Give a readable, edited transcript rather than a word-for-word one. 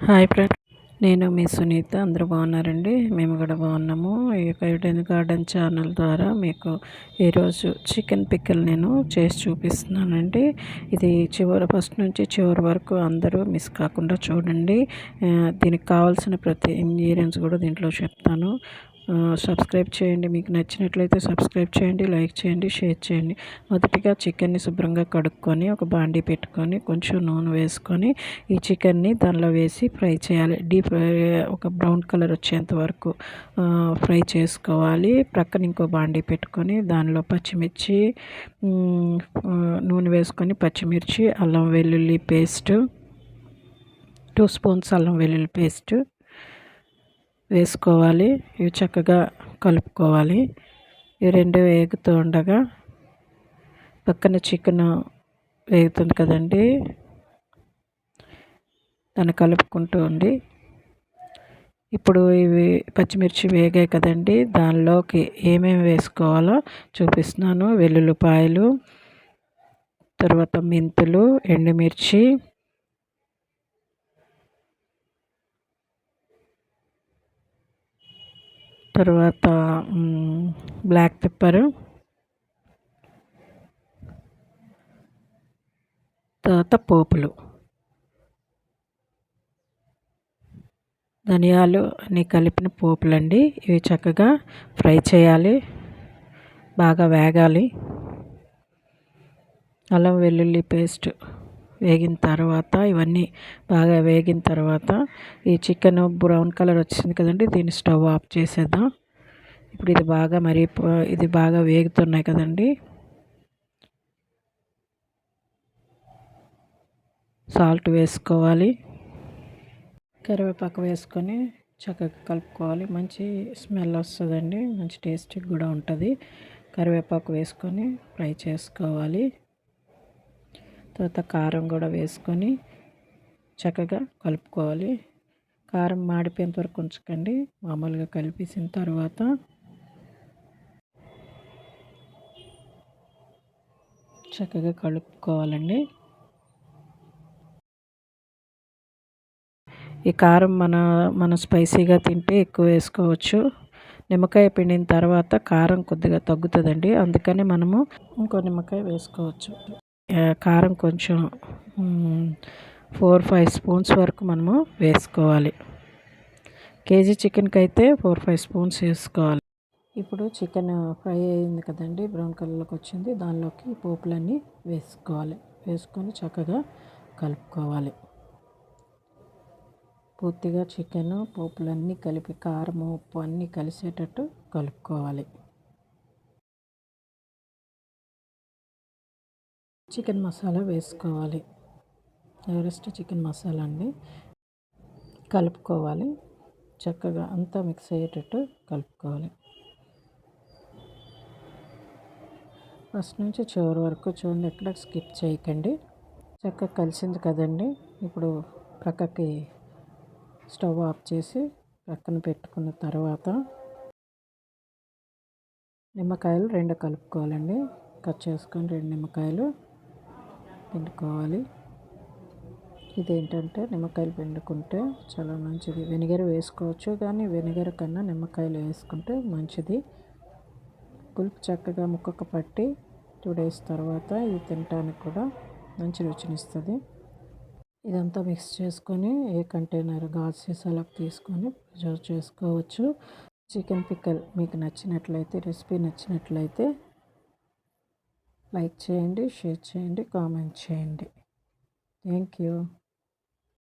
Hi friends, నేను మీ సునీత. అందరూ బాగున్నారండి? మేము కూడా బాగున్నాము. ఈ యొక్క ఈడెన్ గార్డెన్ ఛానల్ ద్వారా మీకు ఈరోజు చికెన్ పిక్కల్ నేను చేసి చూపిస్తున్నానండి. ఇది ఫస్ట్ నుంచి చివరి వరకు అందరూ మిస్ కాకుండా చూడండి. దీనికి కావాల్సిన ప్రతి ఇంగ్రీడియంట్స్ కూడా దీంట్లో చెప్తాను. సబ్స్క్రైబ్ చేయండి. మీకు నచ్చినట్లయితే సబ్స్క్రైబ్ చేయండి, లైక్ చేయండి, షేర్ చేయండి. మొదటిగా చికెన్ని శుభ్రంగా కడుక్కొని ఒక బాండీ పెట్టుకొని కొంచెం నూనె వేసుకొని ఈ చికెన్ని దానిలో వేసి ఫ్రై చేయాలి. డీప్ ఫ్రై ఒక బ్రౌన్ కలర్ వచ్చేంత వరకు ఫ్రై చేసుకోవాలి. ప్రక్కన ఇంకో బాండీ పెట్టుకొని దానిలో పచ్చిమిర్చి, నూనె వేసుకొని పచ్చిమిర్చి, అల్లం వెల్లుల్లి పేస్ట్ 2 స్పూన్స్ అల్లం వెల్లుల్లి పేస్ట్ వేసుకోవాలి. ఇవి చక్కగా కలుపుకోవాలి. ఈ రెండు వేగుతూ ఉండగా పక్కన చికెన్ వేగుతుంది కదండి, దాన్ని కలుపుకుంటూ ఉండి ఇప్పుడు ఇవి పచ్చిమిర్చి వేగాయి కదండి, దానిలోకి ఏమేమి వేసుకోవాలో చూపిస్తున్నాను. వెల్లుల్లిపాయలు, తర్వాత మెంతులు, ఎండుమిర్చి, తర్వాత బ్లాక్ పెప్పరు, తర్వాత పోపులు, ధనియాలు అన్నీ కలిపిన పోపులండి. ఇవి చక్కగా ఫ్రై చేయాలి, బాగా వేగాలి. అల్లం వెల్లుల్లి పేస్ట్ వేగిన తర్వాత, ఇవన్నీ బాగా వేగిన తర్వాత ఈ చికెన్ బ్రౌన్ కలర్ వచ్చింది కదండి, దీన్ని స్టవ్ ఆఫ్ చేసేద్దాం. ఇప్పుడు ఇది బాగా వేగుతున్నాయి కదండి. సాల్ట్ వేసుకోవాలి, కరివేపాకు వేసుకొని చక్కగా కలుపుకోవాలి. మంచి స్మెల్ వస్తుందండి, మంచి టేస్ట్ కూడా ఉంటుంది. కరివేపాకు వేసుకొని ఫ్రై చేసుకోవాలి. తర్వాత కారం కూడా వేసుకొని చక్కగా కలుపుకోవాలి. కారం మాడిపోయేంత వరకు ఉంచకండి, మామూలుగా కలిపేసిన తర్వాత చక్కగా కలుపుకోవాలండి. ఈ కారం మన స్పైసీగా తింటే ఎక్కువ వేసుకోవచ్చు. నిమ్మకాయ పిండిన తర్వాత కారం కొద్దిగా తగ్గుతుందండి, అందుకని మనము ఇంకో నిమ్మకాయ వేసుకోవచ్చు. కారం కొంచెం 4-5 స్పూన్స్ వరకు మనము వేసుకోవాలి. కేజీ చికెన్కి అయితే 4-5 స్పూన్స్ వేసుకోవాలి. ఇప్పుడు చికెన్ ఫ్రై అయింది కదండి, బ్రౌన్ కలర్లోకి వచ్చింది. దానిలోకి పోపులన్నీ వేసుకోవాలి. వేసుకొని చక్కగా కలుపుకోవాలి. పూర్తిగా చికెన్ పోపులన్నీ కలిపి కారం, ఉప్పు అన్నీ కలిసేటట్టు కలుపుకోవాలి. చికెన్ మసాలా వేసుకోవాలి. ఎవరెస్ట్ చికెన్ మసాలా అండి. కలుపుకోవాలి. చక్కగా అంతా మిక్స్ అయ్యేటట్టు కలుపుకోవాలి. ఫస్ట్ నుంచి చివరి వరకు చూడండి, ఎక్కడ స్కిప్ చేయకండి. చక్కగా కలిసింది కదండి. ఇప్పుడు ప్రక్కకి స్టవ్ ఆఫ్ చేసి పక్కన పెట్టుకున్న తర్వాత నిమ్మకాయలు 2 కలుపుకోవాలండి. కట్ చేసుకొని 2 నిమ్మకాయలు పిండుకోవాలి. ఇదేంటంటే నిమ్మకాయలు పిండుకుంటే చాలా మంచిది. వెనిగర్ వేసుకోవచ్చు, కానీ వెనిగర్ కన్నా నిమ్మకాయలు వేసుకుంటే మంచిది. పులుపు చక్కగా ముక్కకు పట్టి 2 డేస్ తర్వాత ఇది తినడానికి కూడా మంచి రుచినిస్తుంది. ఇదంతా మిక్స్ చేసుకొని ఏ కంటైనర్ గాజు సీసాలకు తీసుకొని ప్రిజర్వ్ చేసుకోవచ్చు. చికెన్ పిక్కల్ మీకు నచ్చినట్లయితే, రెసిపీ నచ్చినట్లయితే లైక్ చేయండి, షేర్ చేయండి, కామెంట్ చేయండి. Thank you.